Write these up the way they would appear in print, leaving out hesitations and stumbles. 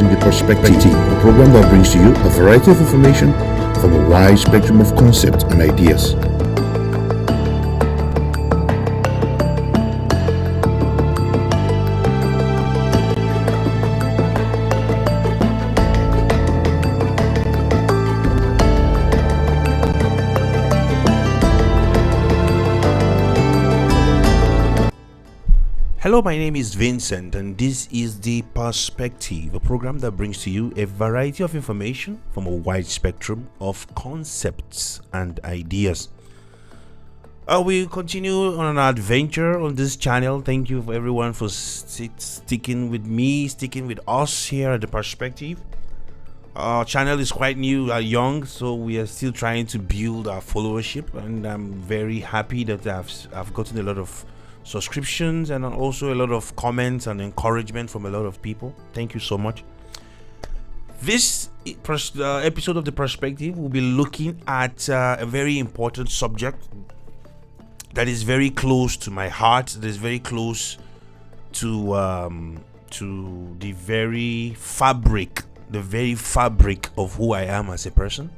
in the Perspective, a program that brings to you a variety of information from a wide spectrum of concepts and ideas. Hello, my name is Vincent, and this is The Perspective, a program that brings to you a variety of information from a wide spectrum of concepts and ideas. We continue on an adventure on this channel. Thank you for everyone for sticking with me, sticking with us here at The Perspective. Our channel is quite new, young, so we are still trying to build our followership, and I'm very happy that I've gotten a lot of subscriptions and also a lot of comments and encouragement from a lot of people. Thank you so much. This episode of The Perspective will be looking at a very important subject that is very close to my heart, that is very close to the very fabric of who I am as a person,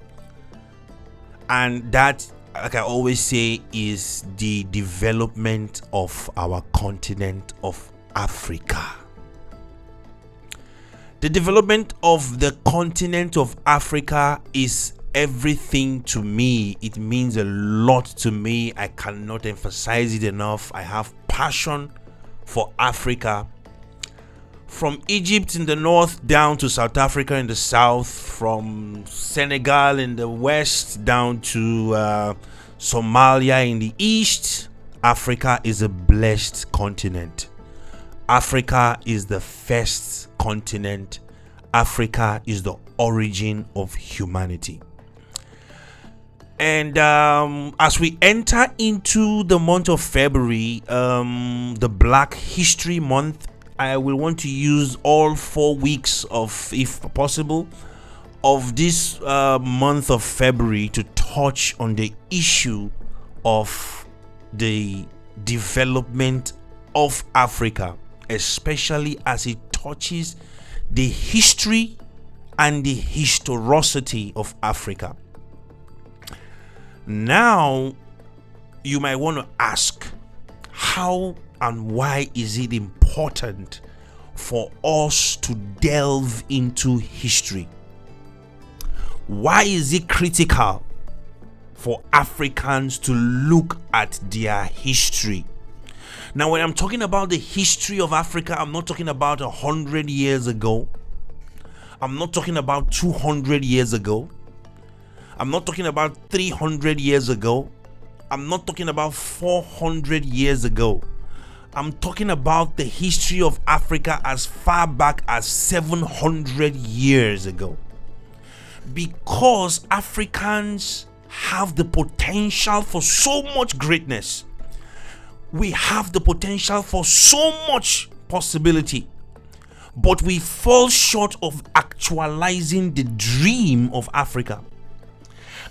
and that, like I always say, is the development of our continent of Africa. The development of the continent of Africa is everything to me. It means a lot to me. I cannot emphasize it enough. I have passion for Africa. From Egypt in the north down to South Africa in the south, from Senegal in the west down to Somalia in the east, Africa is a blessed continent. Africa is the first continent. Africa is the origin of humanity. And as we enter into the month of February, the Black History Month, I will want to use all 4 weeks of, if possible, of this month of February to touch on the issue of the development of Africa, especially as it touches the history and the historicity of Africa. Now, you might want to ask, how and why is it important for us to delve into history? Why is it critical for Africans to look at their history? Now, when I'm talking about the history of Africa, I'm not talking about 100 years ago. I'm not talking about 200 years ago. I'm not talking about 300 years ago. I'm not talking about 400 years ago. I'm talking about the history of Africa as far back as 700 years ago. Because Africans have the potential for so much greatness. We have the potential for so much possibility. But we fall short of actualizing the dream of Africa.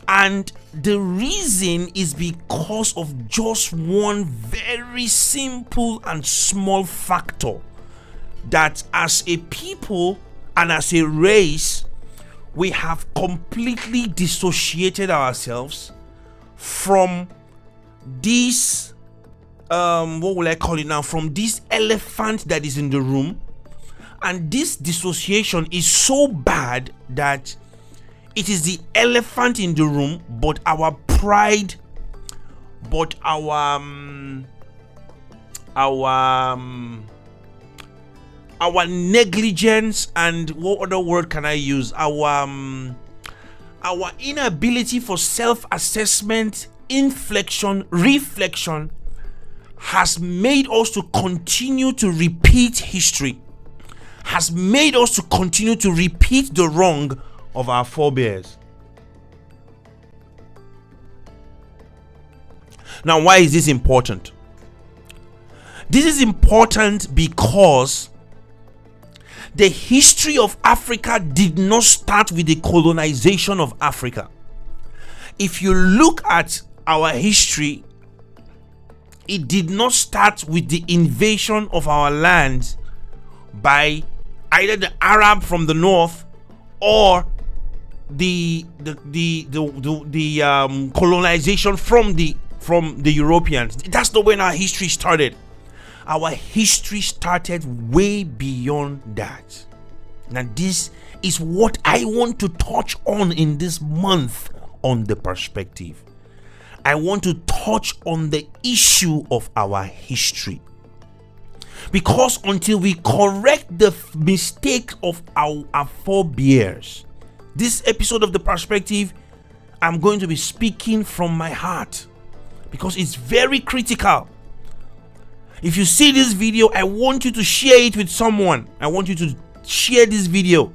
And the reason is because of just one very simple and small factor, that as a people and as a race, we have completely dissociated ourselves from this, what will I call it now, from this elephant that is in the room. And this dissociation is so bad that it is the elephant in the room, but our pride, but our negligence, and what other word can I use? Our inability for self-assessment, reflection has made us to continue to repeat history, has made us to continue to repeat the wrong of our forebears. Now, why is this important? This is important because the history of Africa did not start with the colonization of Africa. If you look at our history, it did not start with the invasion of our lands by either the Arab from the north or the colonization from the Europeans. That's not when our history started. Our history started way beyond that. Now, this is what I want to touch on in this month on the perspective. I want to touch on the issue of our history. Because until we correct the mistake of our forebears, this episode of the perspective, I'm going to be speaking from my heart because it's very critical. If you see this video, I want you to share it with someone. I want you to share this video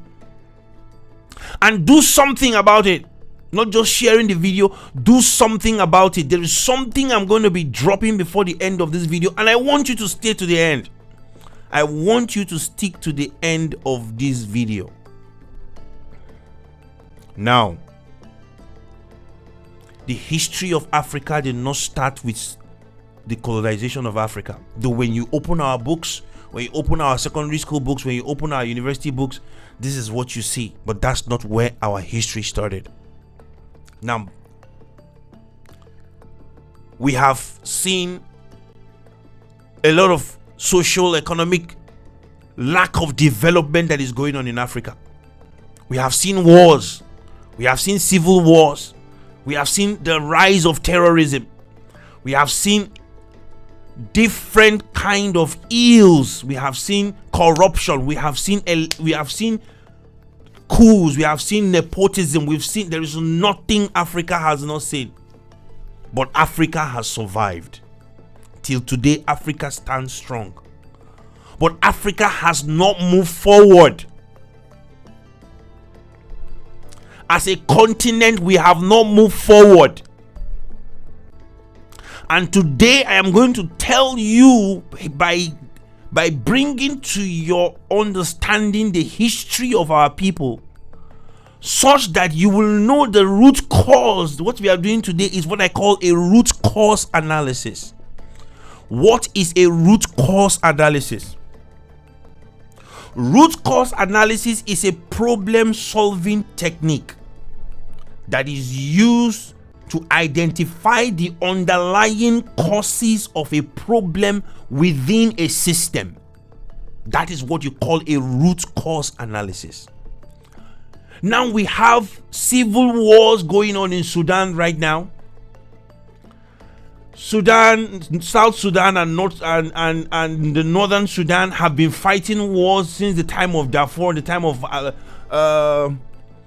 and do something about it. Not just sharing the video, do something about it. There is something I'm going to be dropping before the end of this video, and I want you to stay to the end. I want you to stick to the end of this video. Now, the history of Africa did not start with the colonization of Africa. Though when you open our books, when you open our secondary school books, when you open our university books, this is what you see. But that's not where our history started. Now, we have seen a lot of social, economic lack of development that is going on in Africa. We have seen wars. We have seen civil wars. We have seen the rise of terrorism. We have seen different kind of ills. We have seen corruption. We have seen coups. We have seen nepotism. We've seen there is nothing Africa has not seen. But Africa has survived. Till today, Africa stands strong. But Africa has not moved forward. As a continent, we have not moved forward. And today I am going to tell you by bringing to your understanding the history of our people, such that you will know the root cause. What we are doing today is what I call a root cause analysis. What is a root cause analysis? Root cause analysis is a problem solving technique that is used to identify the underlying causes of a problem within a system. That is what you call a root cause analysis. Now we have civil wars going on in Sudan right now. Sudan, South Sudan and North and the Northern Sudan have been fighting wars since the time of Darfur, the time of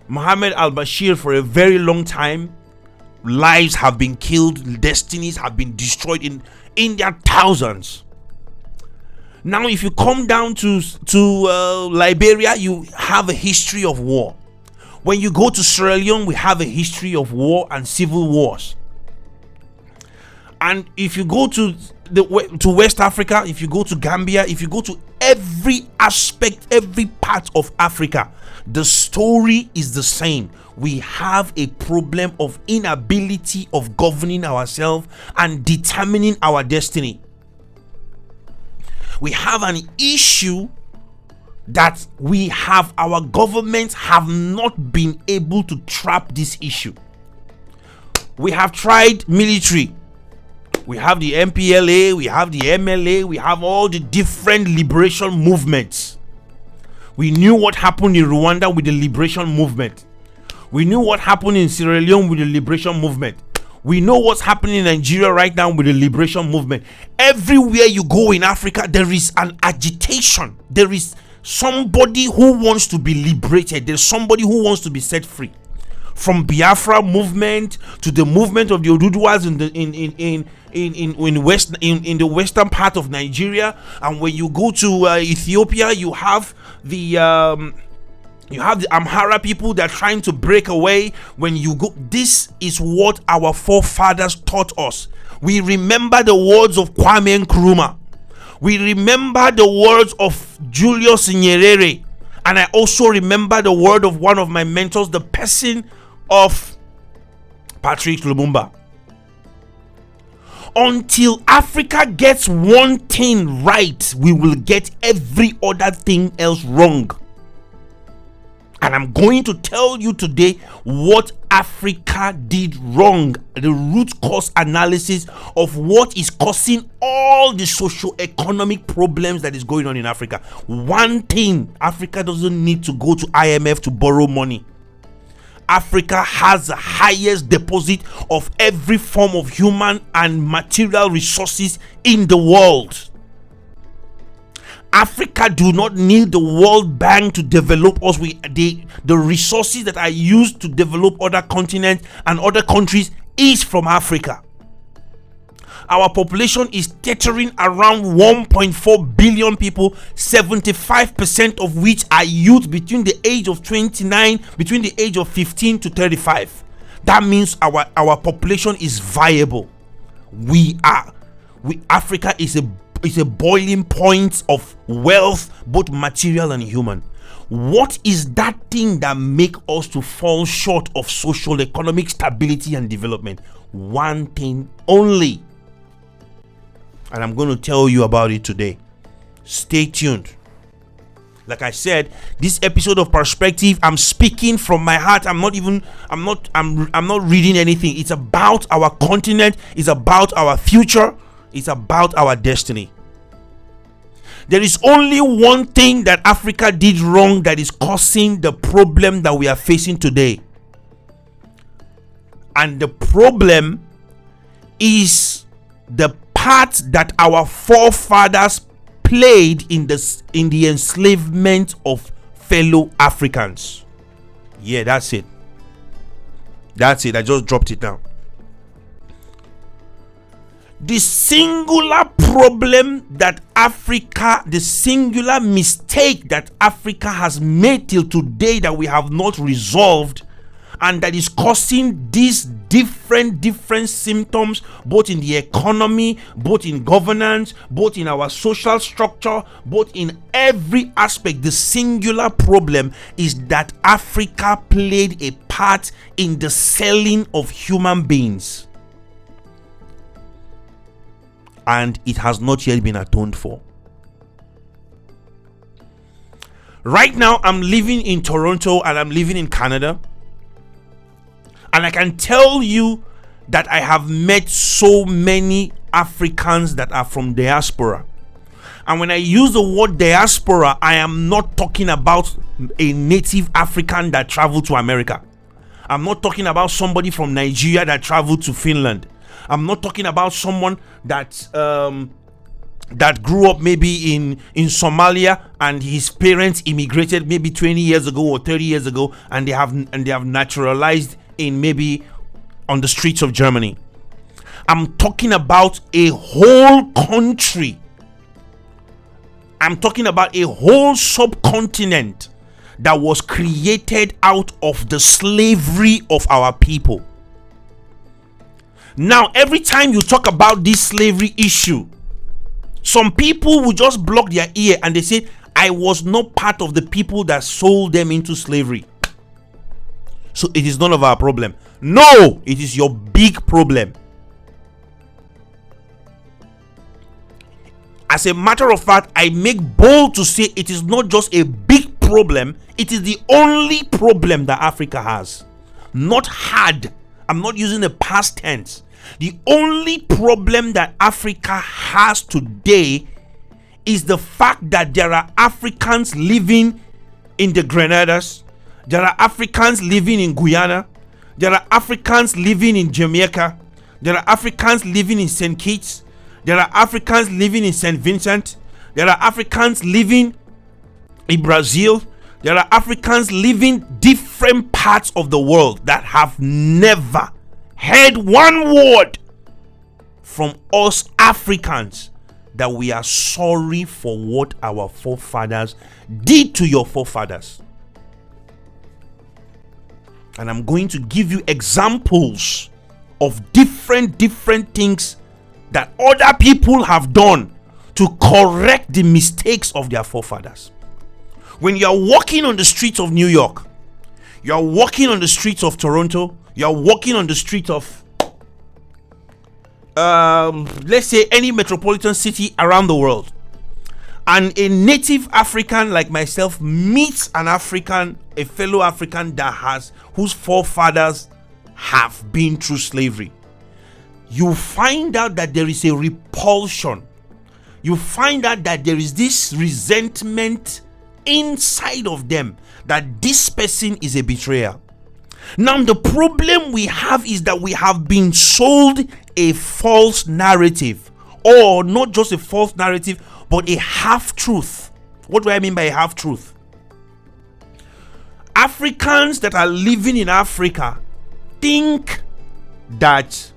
Mohammed al-Bashir, for a very long time. Lives have been killed, destinies have been destroyed in their thousands. Now, if you come down to Liberia, you have a history of war. When you go to Sierra Leone, we have a history of war and civil wars. And if you go to West Africa, if you go to Gambia, if you go to every aspect, every part of Africa, the story is the same. We have a problem of inability of governing ourselves and determining our destiny. We have an issue that our governments have not been able to trap this issue. We have tried military. We have the MPLA, we have the MLA, we have all the different liberation movements. We knew what happened in Rwanda with the liberation movement. We knew what happened in Sierra Leone with the liberation movement. We know what's happening in Nigeria right now with the liberation movement. Everywhere you go in Africa, there is an agitation. There is somebody who wants to be liberated. There's somebody who wants to be set free. From Biafra movement to the movement of the Oduduwas in the western part of Nigeria, and when you go to Ethiopia, you have the Amhara people that are trying to break away. When you go, this is what our forefathers taught us. We remember the words of Kwame Nkrumah. We remember the words of Julius Nyerere, and I also remember the word of one of my mentors, the person of Patrick Lumumba. Until Africa gets one thing right, we will get every other thing else wrong. And I'm going to tell you today what Africa did wrong, the root cause analysis of what is causing all the socio-economic problems that is going on in Africa. One thing, Africa doesn't need to go to IMF to borrow money. Africa has the highest deposit of every form of human and material resources in the world. Africa do not need the World Bank to develop us. The resources that are used to develop other continents and other countries is from Africa. Our population is teetering around 1.4 billion people, 75% of which are youth between the age of 29, between the age of 15 to 35. That means our population is viable. Africa is a boiling point of wealth, both material and human. What is that thing that make us to fall short of social economic stability and development? One thing only. And I'm going to tell you about it today. Stay tuned. Like I said, this episode of Perspective, I'm speaking from my heart. I'm not reading anything. It's about our continent. It's about our future. It's about our destiny. There is only one thing that Africa did wrong that is causing the problem that we are facing today. And the problem is the part that our forefathers played in the enslavement of fellow Africans. Yeah, that's it. That's it. I just dropped it down. The singular problem that the singular mistake that Africa has made till today that we have not resolved, and that is causing these different symptoms, both in the economy, both in governance, both in our social structure, both in every aspect. The singular problem is that Africa played a part in the selling of human beings. And it has not yet been atoned for. Right now, I'm living in Toronto and I'm living in Canada. And I can tell you that I have met so many Africans that are from diaspora. And when I use the word diaspora, I am not talking about a native African that traveled to America. I'm not talking about somebody from Nigeria that traveled to Finland. I'm not talking about someone that grew up maybe in Somalia and his parents immigrated maybe 20 years ago or 30 years ago, and they have naturalized in maybe on the streets of Germany. I'm talking about a whole country. I'm talking about a whole subcontinent that was created out of the slavery of our people. Now, every time you talk about this slavery issue, some people will just block their ear and they say, I was not part of the people that sold them into slavery, so it is none of our problem. No, it is your big problem. As a matter of fact, I make bold to say it is not just a big problem, it is the only problem that Africa has. Not had. I'm not using the past tense. The only problem that Africa has today is the fact that there are Africans living in the Grenadiers, there are Africans living in Guyana, there are Africans living in Jamaica, there are Africans living in St. Kitts, there are Africans living in St. Vincent, there are Africans living in Brazil, there are Africans living different parts of the world that have never heard one word from us Africans that we are sorry for what our forefathers did to your forefathers. And I'm going to give you examples of different things that other people have done to correct the mistakes of their forefathers. When you are walking on the streets of New York, you are walking on the streets of Toronto, you are walking on the street of let's say any metropolitan city around the world, and a native African like myself meets an African, a fellow African whose forefathers have been through slavery, you find out that there is a repulsion. You find out that there is this resentment inside of them, that this person is a betrayer. Now, the problem we have is that we have been sold a false narrative, or not just a false narrative, but a half-truth. What do I mean by a half-truth? Africans that are living in Africa think that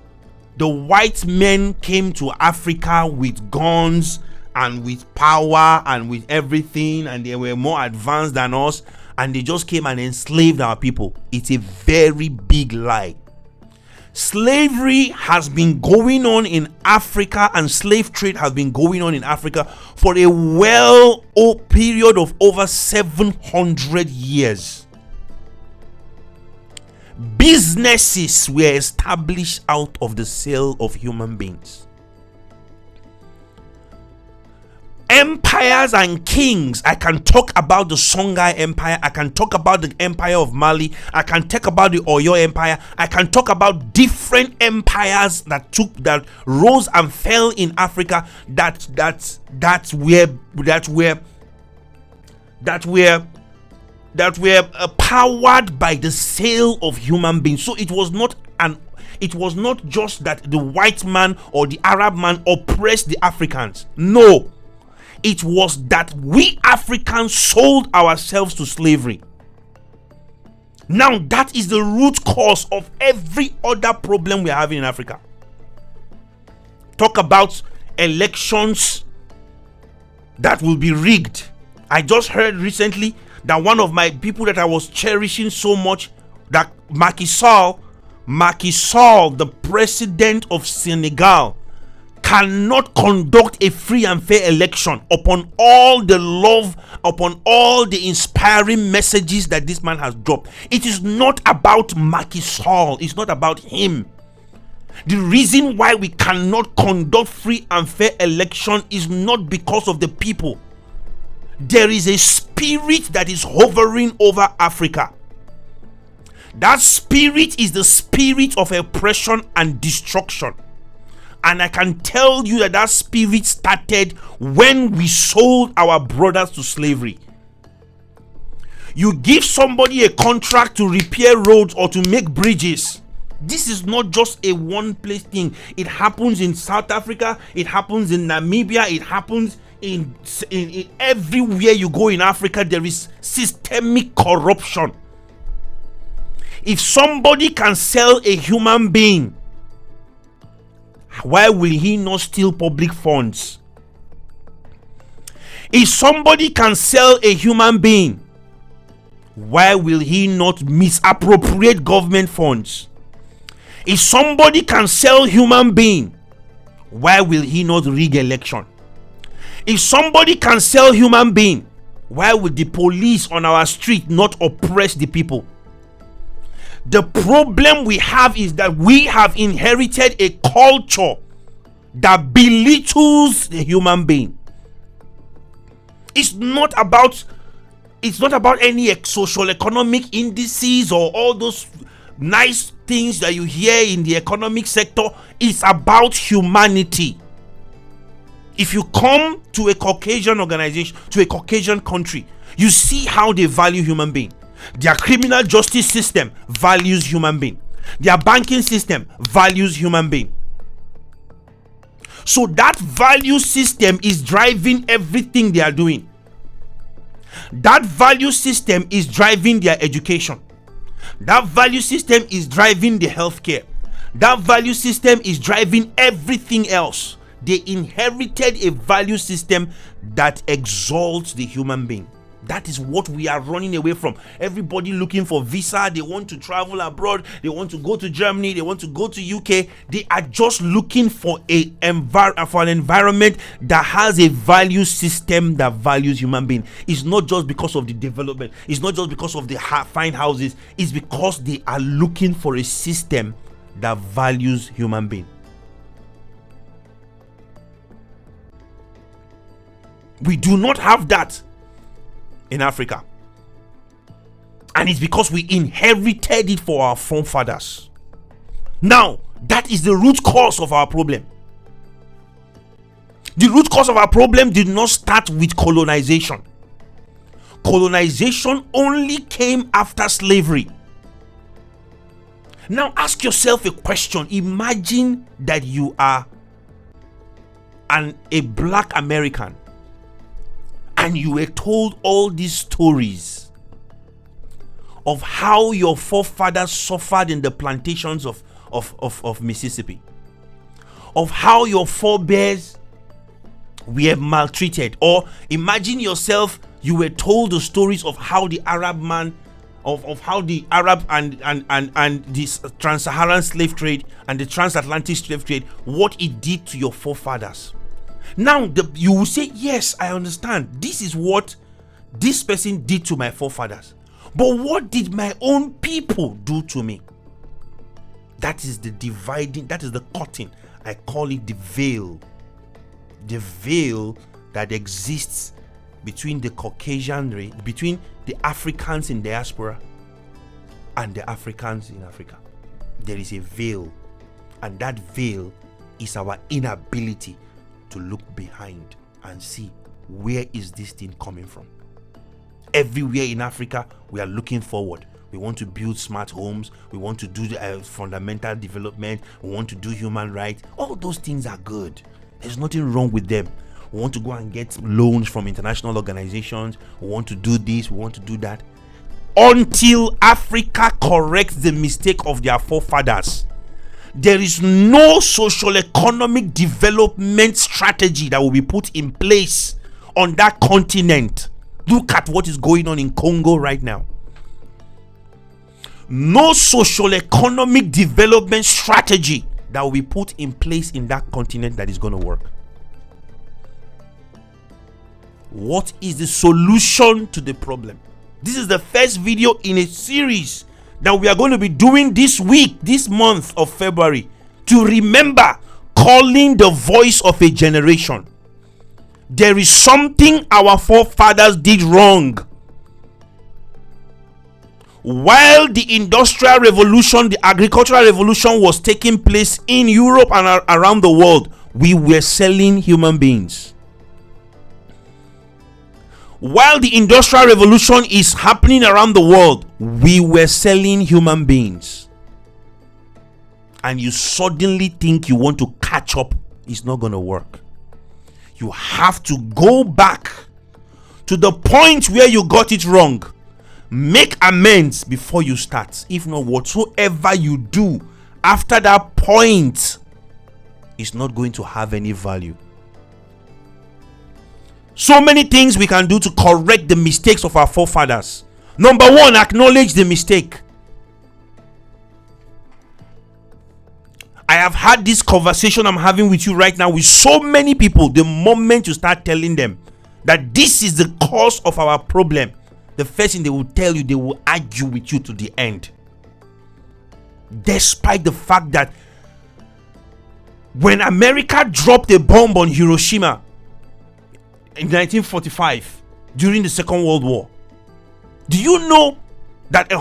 the white men came to Africa with guns and with power and with everything, and they were more advanced than us, and they just came and enslaved our people. It's a very big lie. Slavery has been going on in Africa, and slave trade has been going on in Africa for a period of over 700 years. Businesses were established out of the sale of human beings. Empires and kings. I can talk about the Songhai Empire. I can talk about the Empire of Mali. I can talk about the Oyo Empire. I can talk about different empires that rose and fell in Africa, that were powered by the sale of human beings. So it was not just that the white man or the Arab man oppressed the Africans. No. It was that we Africans sold ourselves to slavery. Now, that is the root cause of every other problem we are having in Africa. Talk about elections that will be rigged. I just heard recently that one of my people that I was cherishing so much, that Macky Sall, the president of Senegal, cannot conduct a free and fair election upon all the love, upon all the inspiring messages that this man has dropped. It is not about Macky Sall. It's not about him. The reason why we cannot conduct free and fair election is not because of the people. There is a spirit that is hovering over Africa. That spirit is the spirit of oppression and destruction. And I can tell you that spirit started when we sold our brothers to slavery. You give somebody a contract to repair roads or to make bridges. This is not just a one place thing. It happens in South Africa. It happens in Namibia. It happens in everywhere you go in Africa. There is systemic corruption. If somebody can sell a human being, why will he not steal public funds? If somebody can sell a human being, why will he not misappropriate government funds? If somebody can sell human being, why will he not rig election? If somebody can sell human being, why will the police on our street not oppress the people? The problem we have is that we have inherited a culture that belittles the human being. It's not about any social economic indices or all those nice things that you hear in the economic sector. It's about humanity. If you come to a Caucasian organization, to a Caucasian country, you see how they value human being. Their criminal justice system values human being. Their banking system values human being. So that value system is driving everything they are doing. That value system is driving their education. That value system is driving the healthcare. That value system is driving everything else. They inherited a value system that exalts the human being. That is what we are running away from. Everybody looking for visa. They want to travel abroad. They want to go to Germany. They want to go to UK. They are just looking for an environment that has a value system that values human being. It's not just because of the development. It's not just because of the fine houses. It's because they are looking for a system that values human being. We do not have that in Africa. And it's because we inherited it for our forefathers. Now, that is the root cause of our problem. The root cause of our problem did not start with colonization. Colonization only came after slavery. Now ask yourself a question. Imagine that you are a black American and you were told all these stories of how your forefathers suffered in the plantations of Mississippi, of how your forebears were maltreated. Or imagine yourself, you were told the stories of how the Arab man, of how the Arab and this trans-Saharan slave trade and the transatlantic slave trade, what it did to your forefathers. Now you will say, yes, I understand. This is what this person did to my forefathers. But what did my own people do to me? That is the dividing, that is the cutting. I call it the veil. The veil that exists between the Caucasian race, between the Africans in diaspora and the Africans in Africa. There is a veil, and that veil is our inability to look behind and see where is this thing coming from. Everywhere in Africa, we are looking forward. We want to build smart homes. We want to do fundamental development. We want to do human rights. All those things are good. There's nothing wrong with them. We want to go and get loans from international organizations. We want to do this. We want to do that. Until Africa corrects the mistake of their forefathers, there is no social economic development strategy that will be put in place on that continent. Look at what is going on in Congo right now. No social economic development strategy that will be put in place in that continent that is going to work. What is the solution to the problem? This is the first video in a series that we are going to be doing this week, this month of February, to remember calling the voice of a generation. There is something our forefathers did wrong. While the industrial revolution, the agricultural revolution was taking place in Europe and around the world, we were selling human beings. While the industrial revolution is happening around the world, we were selling human beings. And you suddenly think you want to catch up. It's not going to work. You have to go back to the point where you got it wrong. Make amends before you start. If not, whatsoever you do after that point is not going to have any value. So many things we can do to correct the mistakes of our forefathers. Number one, acknowledge the mistake. I have had this conversation I'm having with you right now with so many people. The moment you start telling them that this is the cause of our problem, the first thing they will tell you, they will argue with you to the end. Despite the fact that when America dropped a bomb on Hiroshima in 1945 during the Second World War, do you know that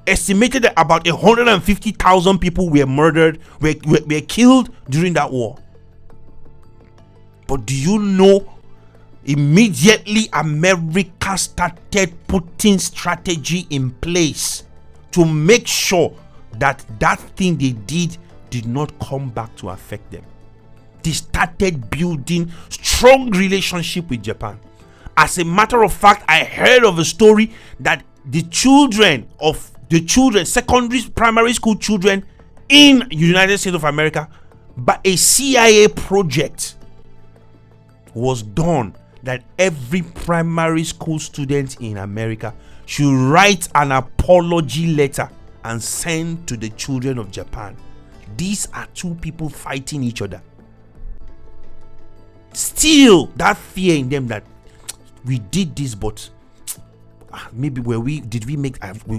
estimated that about 150,000 people were murdered, were killed during that war? But do you know, immediately America started putting strategy in place to make sure that that thing they did not come back to affect them. They started building strong relationship with Japan. As a matter of fact, I heard of a story that the children, secondary, primary school children in United States of America, by a CIA project was done that every primary school student in America should write an apology letter and send to the children of Japan. These are two people fighting each other. Still, that fear in them that we did this, but maybe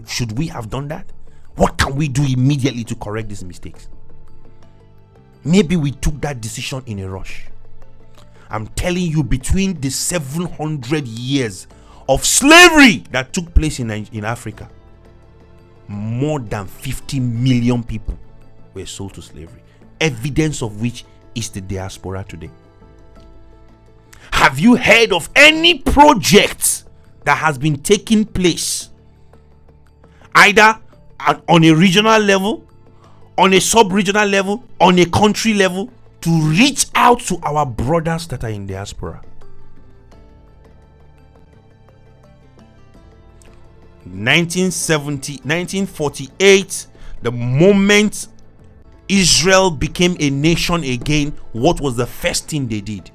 should we have done that? What can we do immediately to correct these mistakes? Maybe we took that decision in a rush. I'm telling you, between the 700 years of slavery that took place in Africa, more than 50 million people were sold to slavery, evidence of which is the diaspora today. Have you heard of any project that has been taking place either on a regional level, on a sub-regional level, on a country level, to reach out to our brothers that are in diaspora? 1948, the moment Israel became a nation again, what was the first thing they did?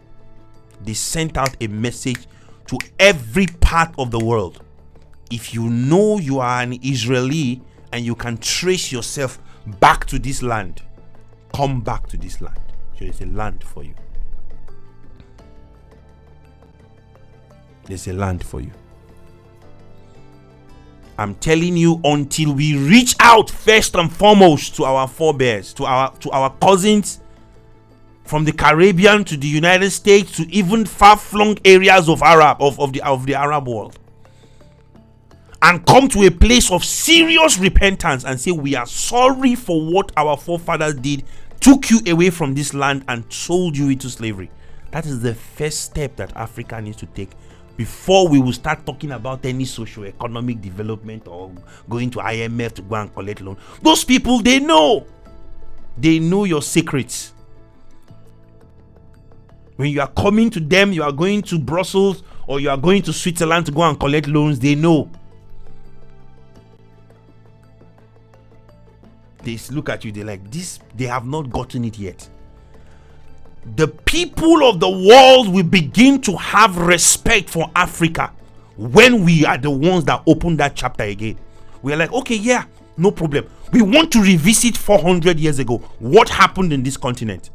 They sent out a message to every part of the world. If you know you are an Israeli and you can trace yourself back to this land, come back to this land. There is a land for you. There's a land for you. I'm telling you, until we reach out first and foremost to our forebears, to our cousins from the Caribbean to the United States to even far-flung areas of the Arab world, and come to a place of serious repentance and say, we are sorry for what our forefathers did, took you away from this land and sold you into slavery. That is the first step that Africa needs to take before we will start talking about any socio-economic development or going to IMF to go and collect loan. Those people, they know your secrets. When you are coming to them, you are going to Brussels or you are going to Switzerland to go and collect loans, they know. They look at you, they're like, this, they have not gotten it yet. The people of the world will begin to have respect for Africa when we are the ones that open that chapter again. We are like, okay, yeah, no problem. We want to revisit 400 years ago. What happened in this continent?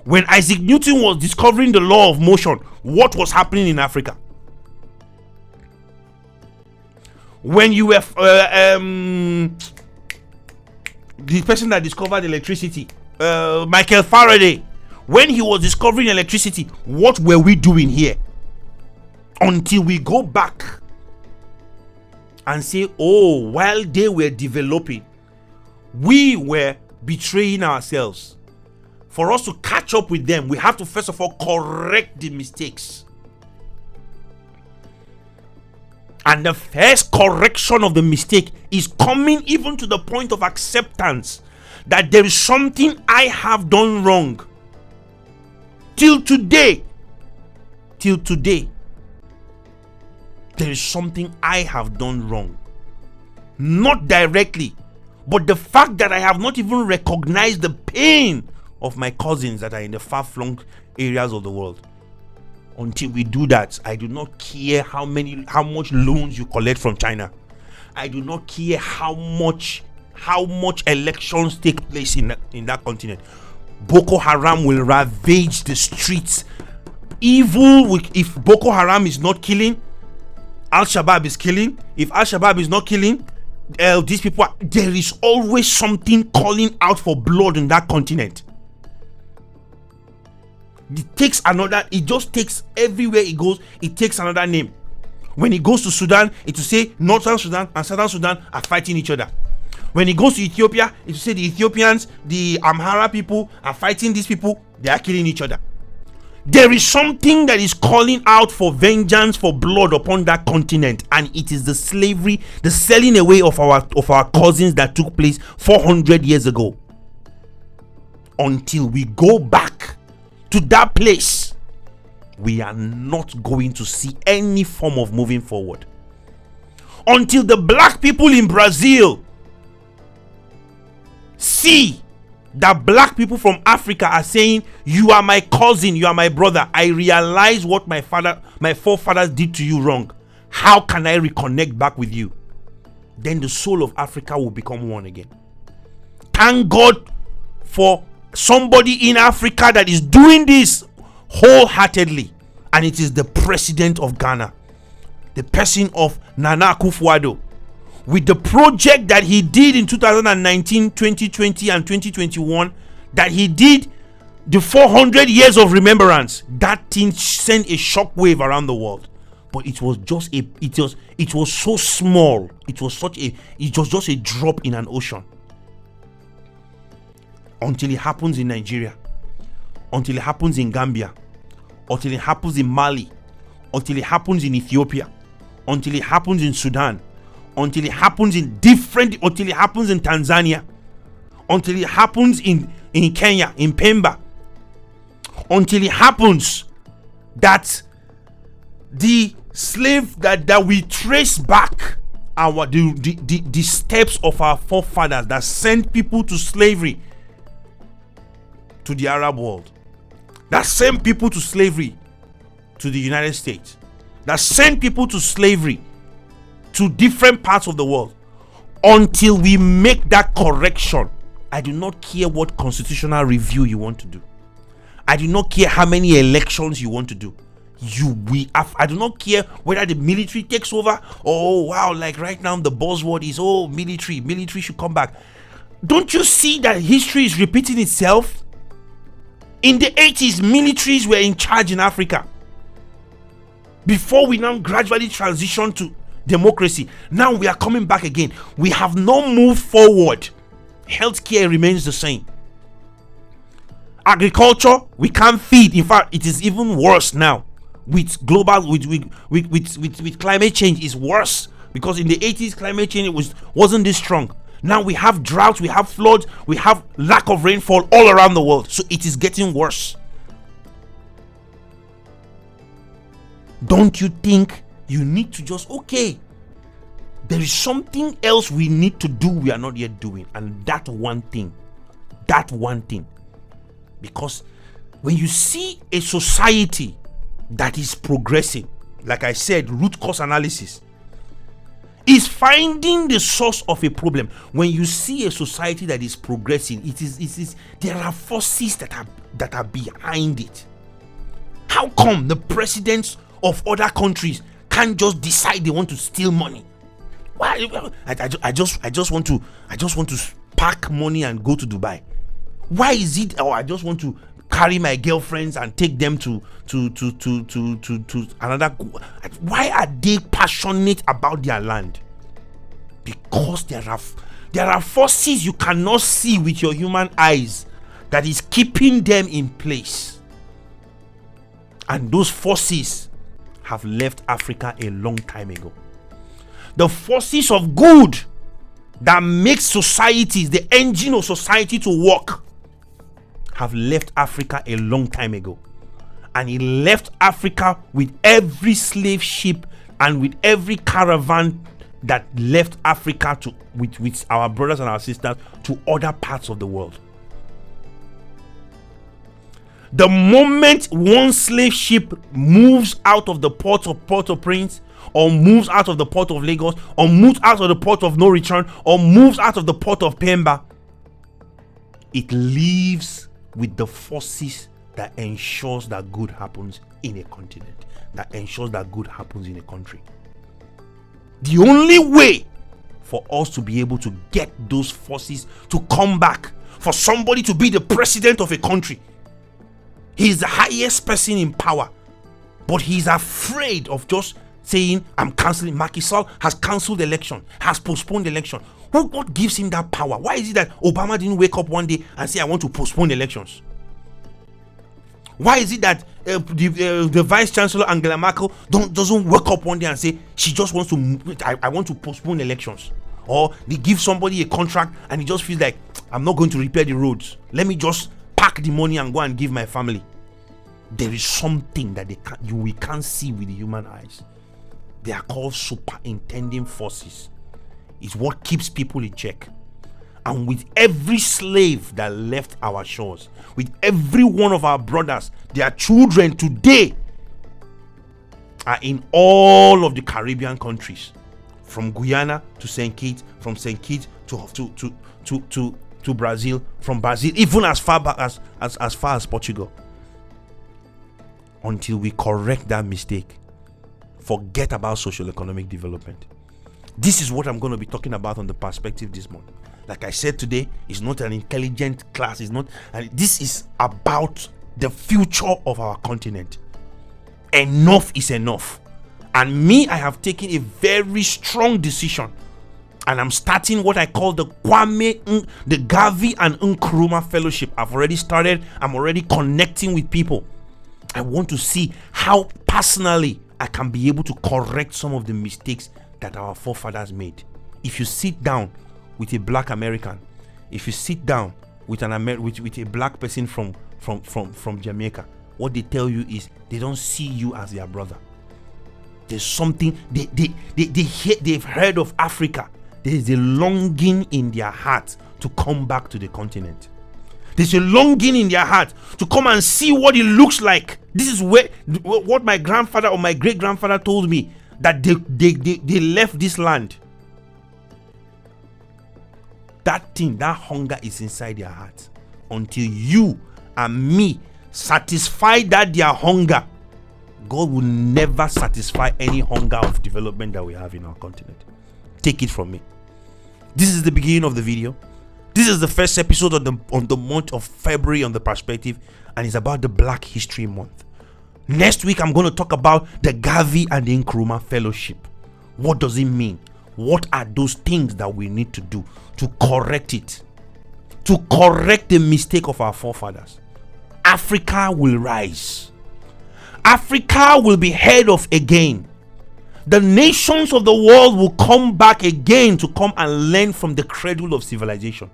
When Isaac Newton was discovering the law of motion, what was happening in Africa? When you were the person that discovered electricity, Michael Faraday, when he was discovering electricity, what were we doing here? Until we go back and say, oh, while they were developing, we were betraying ourselves. For us to catch up with them, we have to first of all correct the mistakes. And the first correction of the mistake is coming even to the point of acceptance that there is something I have done wrong. Till today, there is something I have done wrong. Not directly, but the fact that I have not even recognized the pain of my cousins that are in the far-flung areas of the world. Until we do that, I do not care how much loans you collect from China. I do not care how much elections take place in that continent. Boko Haram will ravage the streets. If Boko Haram is not killing, Al-Shabaab is killing. If Al-Shabaab is not killing, these people, there is always something calling out for blood in that continent. It just takes, everywhere it goes, it takes another name. When it goes to Sudan, it will say Northern Sudan and Southern Sudan are fighting each other. When it goes to Ethiopia, it will say the Ethiopians, the Amhara people are fighting these people, they are killing each other. There is something that is calling out for vengeance, for blood upon that continent, and it is the slavery, the selling away of our cousins that took place 400 years ago. Until we go back to that place, we are not going to see any form of moving forward. Until the black people in Brazil see that black people from Africa are saying, you are my cousin, you are my brother, I realize what my forefathers did to you wrong. How can I reconnect back with you? Then the soul of Africa will become one again. Thank God for somebody in Africa that is doing this wholeheartedly, and it is the president of Ghana, the person of Nana Akufo-Addo, with the project that he did in 2019, 2020 and 2021, that he did the 400 years of remembrance, that thing sent a shockwave around the world. But it was just it was so small. It was just a drop in an ocean. Until it happens in Nigeria, until it happens in Gambia, until it happens in Mali, until it happens in Ethiopia, until it happens in Sudan, until it happens until it happens in Tanzania, until it happens in Kenya, in Pemba, until it happens that the slave that we trace back the steps of our forefathers that sent people to slavery to the Arab world, that sent people to slavery to the United States, that sent people to slavery to different parts of the world, until we make that correction. I do not care what constitutional review you want to do. I do not care how many elections you want to do. I do not care whether the military takes over. Oh wow, like right now the buzzword is military should come back. Don't you see that history is repeating itself? In the 80s, militaries were in charge in Africa before we now gradually transition to democracy. Now we are coming back again. We have not moved forward. Healthcare remains the same. Agriculture, we can't feed. In fact, it is even worse now. With climate change is worse, because in the 80s climate change wasn't this strong. Now we have droughts, we have floods, we have lack of rainfall all around the world. So it is getting worse. Don't you think you need to just, there is something else we need to do we are not yet doing, and that one thing. Because when you see a society that is progressing, like I said, root cause analysis is finding the source of a problem. When you see a society that is progressing, it is there are forces that are behind it. How come the presidents of other countries can't just decide they want to steal money? Why? I just want to pack money and go to Dubai. Why is it? Or I just want to carry my girlfriends and take them to another. Why are they passionate about their land? Because there are forces you cannot see with your human eyes that is keeping them in place, and those forces have left Africa a long time ago. The forces of good that make societies, the engine of society, to work, have left Africa a long time ago. And he left Africa with every slave ship and with every caravan that left Africa with our brothers and our sisters to other parts of the world. The moment one slave ship moves out of the port of Port-au-Prince, or moves out of the port of Lagos, or moves out of the port of no return, or moves out of the port of Pemba, it leaves with the forces that ensures that good happens in a continent, that ensures that good happens in a country. The only way for us to be able to get those forces to come back, for somebody to be the president of a country, he's the highest person in power, but he's afraid of just saying, I'm cancelling. Macky Sall has cancelled the election, has postponed the election. What gives him that power? Why is it that Obama didn't wake up one day and say, I want to postpone elections? Why is it that the Vice Chancellor Angela Merkel doesn't wake up one day and say she just wants to, I want to postpone elections? Or they give somebody a contract and he just feels like, I'm not going to repair the roads. Let me just pack the money and go and give my family. There is something that we can't see with the human eyes. They are called superintending forces. It's what keeps people in check. And with every slave that left our shores, with every one of our brothers, their children today are in all of the Caribbean countries, from Guyana to St. Kitts, from St. Kitts to Brazil, from Brazil even as far back as far as Portugal. Until we correct that mistake, forget about social economic development. This is what I'm going to be talking about on the perspective this month. Like I said today, it's not an intelligent class. It's not, and this is about the future of our continent. Enough is enough. And me, I have taken a very strong decision. And I'm starting what I call the Gavi and Nkrumah Fellowship. I've already started. I'm already connecting with people. I want to see how personally I can be able to correct some of the mistakes that our forefathers made. If you sit down with a black American, if you sit down with with a black person from Jamaica, what they tell you is they don't see you as their brother. There's something they've heard of Africa. There is a longing in their heart to come back to the continent. There's a longing in their heart to come and see what it looks like. This is what my grandfather or my great grandfather told me, that they left this land. That thing, that hunger is inside their heart. Until you and me satisfy that their hunger, God will never satisfy any hunger of development that we have in our continent. Take it from me. This is the beginning of the video. This is the first episode on the month of February on the perspective, and it's about the Black History Month. Next week, I'm going to talk about the Gavi and the Nkrumah Fellowship. What does it mean? What are those things that we need to do to correct it? To correct the mistake of our forefathers. Africa will rise. Africa will be heard of again. The nations of the world will come back again to come and learn from the cradle of civilization.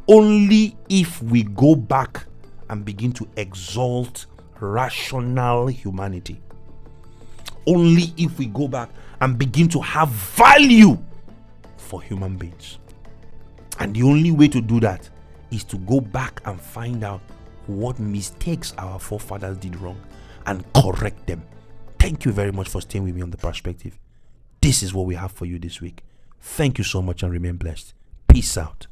Only if we go back and begin to exalt rational humanity. Only if we go back and begin to have value for human beings. And the only way to do that is to go back and find out what mistakes our forefathers did wrong and correct them. Thank you very much for staying with me on The Perspective. This is what we have for you this week. Thank you so much and remain blessed. Peace out.